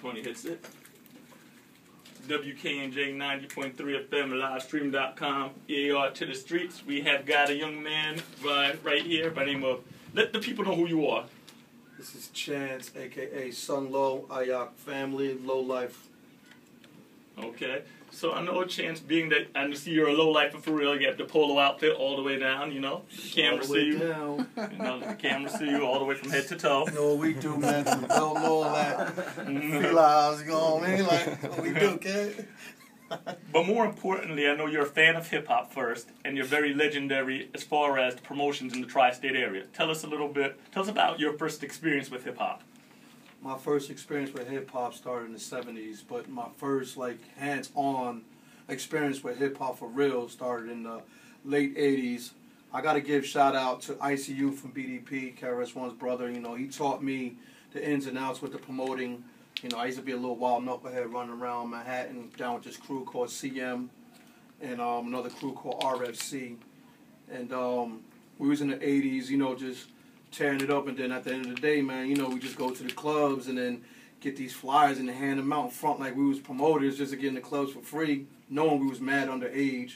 20 hits it. WKNJ 90.3 FM, livestream.com, EAR to the streets. We have got a young man right here by the name of, let the people know who you are. This is Chance, a.k.a. Sun Low, Ayak family, low life. Okay. So I know Chance, being that I see you're a low lifer for real, you have the polo outfit all the way down, you know. The camera see you. Down. You know, the camera see you all the way from head to toe. You know what we do, man. Don't know all that. Feel like how's it going, man? Like, what we do, kid? But more importantly, I know you're a fan of hip-hop first, and you're very legendary as far as the promotions in the tri-state area. Tell us about your first experience with hip-hop. My first experience with hip-hop started in the 70s, but my first, like, hands-on experience with hip-hop for real started in the late 80s. I got to give shout-out to ICU from BDP, KRS-One's brother. You know, he taught me the ins and outs with the promoting. You know, I used to be a little wild knucklehead running around Manhattan down with this crew called CM and another crew called RFC. And we was in the 80s, you know, just tearing it up. And then at the end of the day, man, you know, we just go to the clubs and then get these flyers and hand them out in front like we was promoters just to get in the clubs for free, knowing we was mad underage.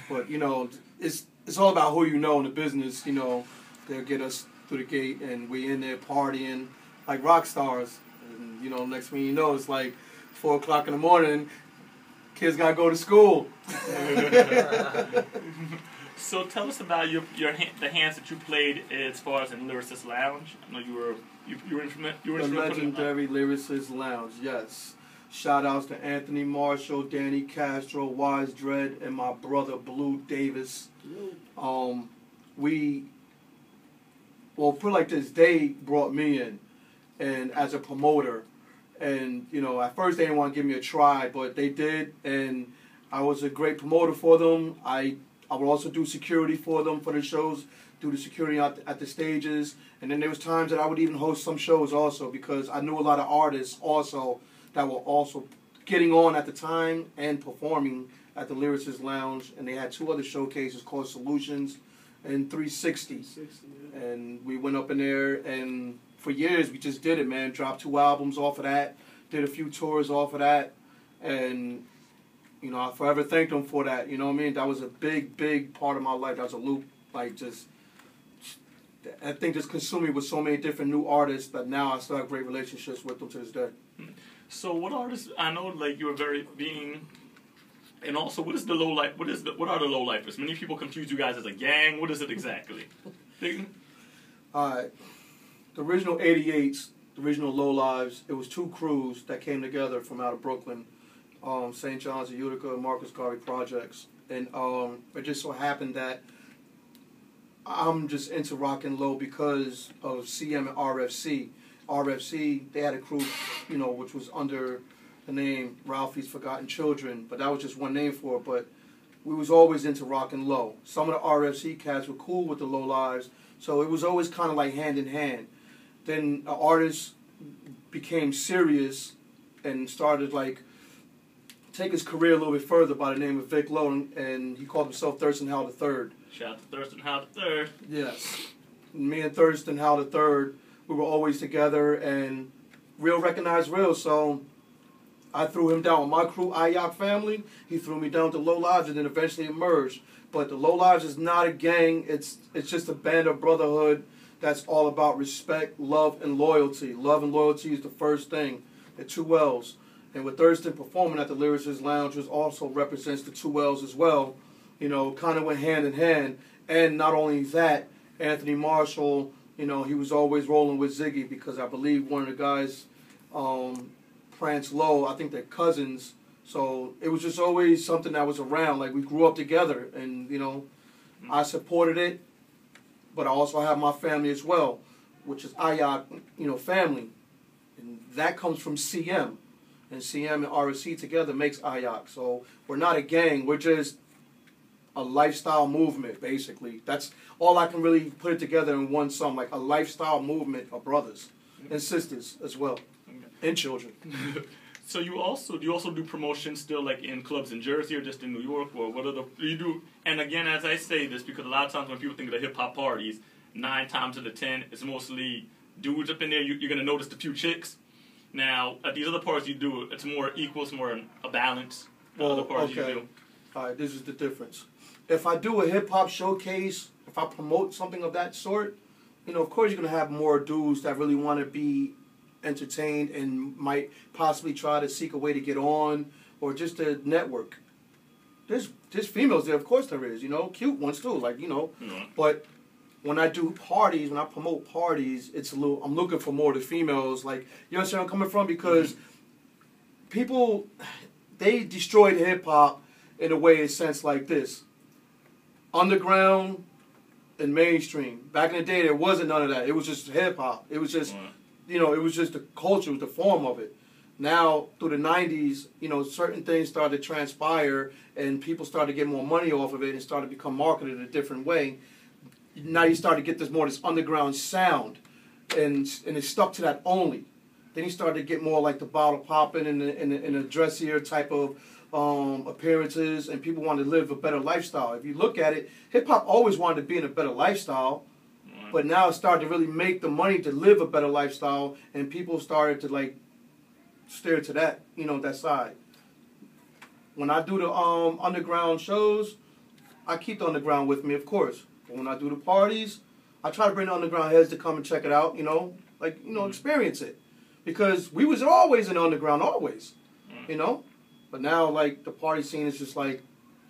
But, you know, it's all about who you know in the business. You know, they'll get us through the gate and we in there partying like rock stars. And, you know, next thing you know, it's like 4 o'clock in the morning, kids got to go to school. So tell us about the hands that you played as far as in Lyricist Lounge. I know you were instrumental. The legendary Lyricist Lounge, yes. Shout outs to Anthony Marshall, Danny Castro, Wise Dread, and my brother Blue Davis. Well, put it like this, they brought me in and as a promoter. And, you know, at first they didn't want to give me a try, but they did, and I was a great promoter for them. I would also do security for them for the shows, do the security at the stages. And then there was times that I would even host some shows also because I knew a lot of artists also that were also getting on at the time and performing at the Lyricist Lounge. And they had 2 other showcases called Solutions and 360. And we went up in there and for years we just did it, man. Dropped 2 albums off of that, did a few tours off of that. And you know, I forever thank them for that. You know what I mean? That was a big, big part of my life. That was a loop, like that thing just consumed me with so many different new artists that now I still have great relationships with them to this day. So what artists, I know like you were and also what is the low life, what are the low lifers? Many people confuse you guys as a gang. What is it exactly? Alright. The original 88s, the original Low Lives, it was 2 crews that came together from out of Brooklyn. St. John's of Utica, Marcus Garvey Projects. And it just so happened that I'm just into rock and low because of CM and RFC. RFC, they had a crew, you know, which was under the name Ralphie's Forgotten Children, but that was just one name for it. But we was always into rock and low. Some of the RFC cats were cool with the Low Lives, so it was always kind of like hand in hand. Then an artist became serious and started like take his career a little bit further by the name of Vic Lowe, and he called himself Thurston Howell III. Shout out to Thurston Howell III. Yes. Me and Thurston Howell III, we were always together, and real recognized real, so I threw him down with my crew, Ayak family. He threw me down to Low Lives and then eventually emerged. But the Low Lives is not a gang. It's just a band of brotherhood that's all about respect, love, and loyalty. Love and loyalty is the first thing, the 2 L's. And with Thurston performing at the Lyricist Lounge, which also represents the 2 L's as well, you know, kind of went hand in hand. And not only that, Anthony Marshall, you know, he was always rolling with Ziggy because I believe one of the guys, Prance Lowe, I think they're cousins. So it was just always something that was around. Like, we grew up together and, you know, I supported it. But I also have my family as well, which is Ayak, you know, family. And that comes from CM. And CM and RSC together makes Ayak. So we're not a gang. We're just a lifestyle movement, basically. That's all I can really put it together in one sum, like a lifestyle movement of brothers and sisters as well, and children. So do you also do promotions still like in clubs in Jersey or just in New York, or what are you do? And again, as I say this, because a lot of times when people think of the hip hop parties, 9 times out of 10, it's mostly dudes up in there. You're gonna notice the few chicks. Now, at these other parts you do, it's more equal, it's more a balance. The other parts you do. All right, this is the difference. If I do a hip-hop showcase, if I promote something of that sort, you know, of course you're going to have more dudes that really want to be entertained and might possibly try to seek a way to get on or just to network. There's females there, of course there is, you know, cute ones too, like, you know. Mm-hmm. But when I do parties, when I promote parties, it's a little, I'm looking for more of the females, like, you understand where I'm coming from? Because people, they destroyed hip-hop in a way, in a sense like this. Underground and mainstream. Back in the day, there wasn't none of that. It was just hip-hop. It was just, you know, it was just the culture, it was the form of it. Now, through the 90s, you know, certain things started to transpire and people started to get more money off of it and started to become marketed a different way. Now you start to get this underground sound and it stuck to that only. Then you started to get more like the bottle popping and the dressier type of appearances, and people wanted to live a better lifestyle. If you look at it, hip-hop always wanted to be in a better lifestyle, but now it started to really make the money to live a better lifestyle, and people started to, like, steer to that, you know, that side. When I do the underground shows, I keep the underground with me, of course. But when I do the parties, I try to bring the underground heads to come and check it out, you know, like, you know, experience it. Because we was always in the underground, always, you know. But now, like, the party scene is just like,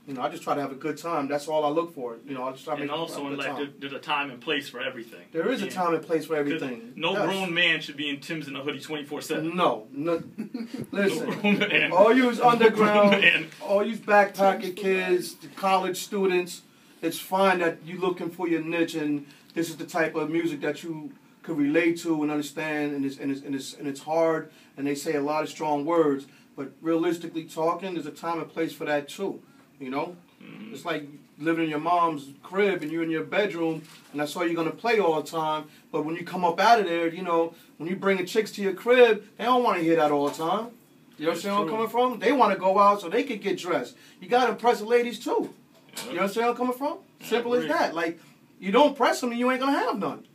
you know, I just try to have a good time. That's all I look for. You know, I just try to make a good time. And also, there's a time and place for everything. There is a time and place for everything. No grown man should be in Tim's and a hoodie 24/7. No. Listen, No all you underground, all you backpacker kids, the college students, it's fine that you're looking for your niche and this is the type of music that you could relate to and understand, and it's hard, and they say a lot of strong words. But realistically talking, there's a time and place for that too, you know? It's like living in your mom's crib and you're in your bedroom and that's all you're going to play all the time. But when you come up out of there, you know, when you bring chicks to your crib, they don't want to hear that all the time. You understand where I'm coming from? They want to go out so they can get dressed. You got to impress the ladies too. You understand where I'm coming from? Simple as that. Like, you don't press them and you ain't going to have none.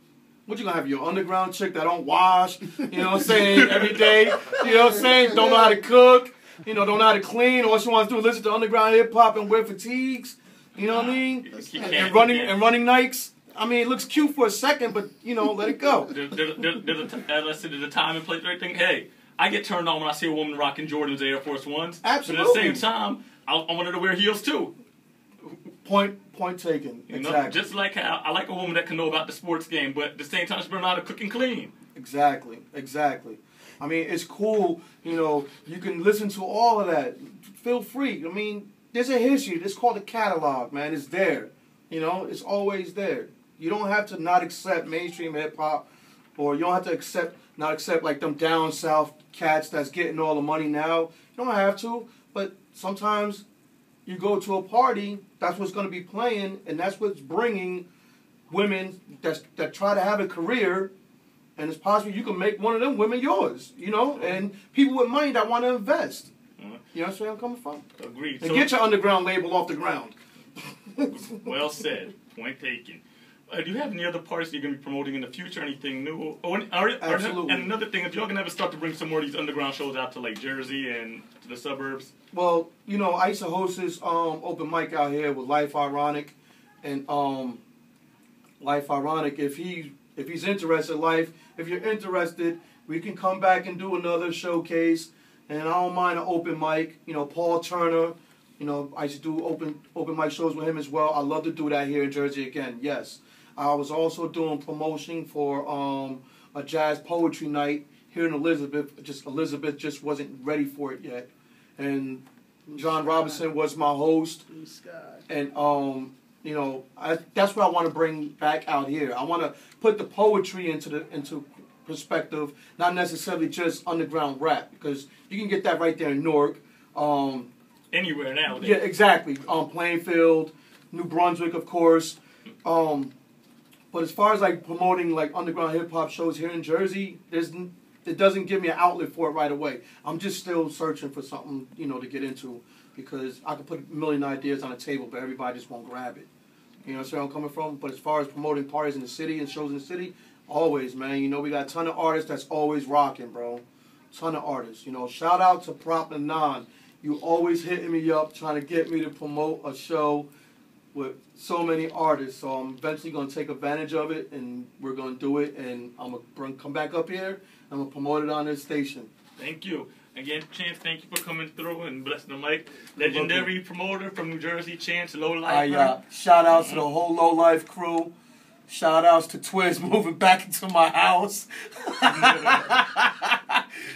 What you gonna have, your underground chick that don't wash, you know what I'm saying, every day, you know what I'm saying, don't know how to cook, you know, don't know how to clean, all she wants to do is listen to underground hip-hop and wear fatigues, you know what I mean, and running Nikes. I mean, it looks cute for a second, but, you know, let it go. As I said, there's a time and place for everything. Hey, I get turned on when I see a woman rocking Jordans Air Force Ones. Absolutely. But at the same time, I want her to wear heels too. Point taken. You know, exactly. just like how I like a woman that can know about the sports game, but at the same time, she better know how to cook and clean. Exactly. I mean, it's cool. You know, you can listen to all of that. Feel free. I mean, there's a history. It's called a catalog, man. It's there. You know, it's always there. You don't have to not accept mainstream hip hop, or you don't have to not accept like them down south cats that's getting all the money now. You don't have to, but sometimes you go to a party, that's what's going to be playing, and that's what's bringing women that try to have a career, and it's possible you can make one of them women yours, you know, and people with money that want to invest. You know where I'm coming from? Agreed. And get your underground label off the ground. Well said. Point taken. Do you have any other parts you're going to be promoting in the future? Anything new? Absolutely. And another thing, if y'all can ever start to bring some more of these underground shows out to like Jersey and to the suburbs. Well, you know, I used to host this open mic out here with Life Ironic, and Life Ironic. If he's interested, Life, if you're interested, we can come back and do another showcase. And I don't mind an open mic. You know, Paul Turner. You know, I used to do open mic shows with him as well. I love to do that here in Jersey again. Yes. I was also doing promotion for a jazz poetry night here in Elizabeth. Elizabeth just wasn't ready for it yet, and John Robinson was my host. And you know, that's what I want to bring back out here. I want to put the poetry into perspective, not necessarily just underground rap, because you can get that right there in Newark. Anywhere nowadays. Yeah, exactly. Plainfield, New Brunswick, of course. But as far as like promoting like underground hip hop shows here in Jersey, it doesn't give me an outlet for it right away. I'm just still searching for something, you know, to get into, because I could put a million ideas on the table, but everybody just won't grab it. You know where I'm coming from? But as far as promoting parties in the city and shows in the city, always, man. You know, we got a ton of artists that's always rocking, bro. ton of artists. You know, shout out to Prop and Non. You always hitting me up trying to get me to promote a show with so many artists. So I'm eventually going to take advantage of it, and we're going to do it. And I'm going to come back up here. I'm going to promote it on this station. Thank you. Again, Chance, thank you for coming through and blessing the mic. Legendary promoter from New Jersey, Chance Low Life. Shout outs to the whole Low Life crew. Shout outs to Twiz moving back into my house.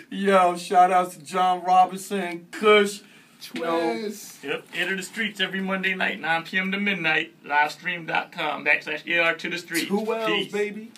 Yo, shout outs to John Robinson, Kush, Twiz. Yep, Air to the Streets every Monday night, 9 p.m. to midnight. Livestream.com/AR to the Streets. 2 L's, baby.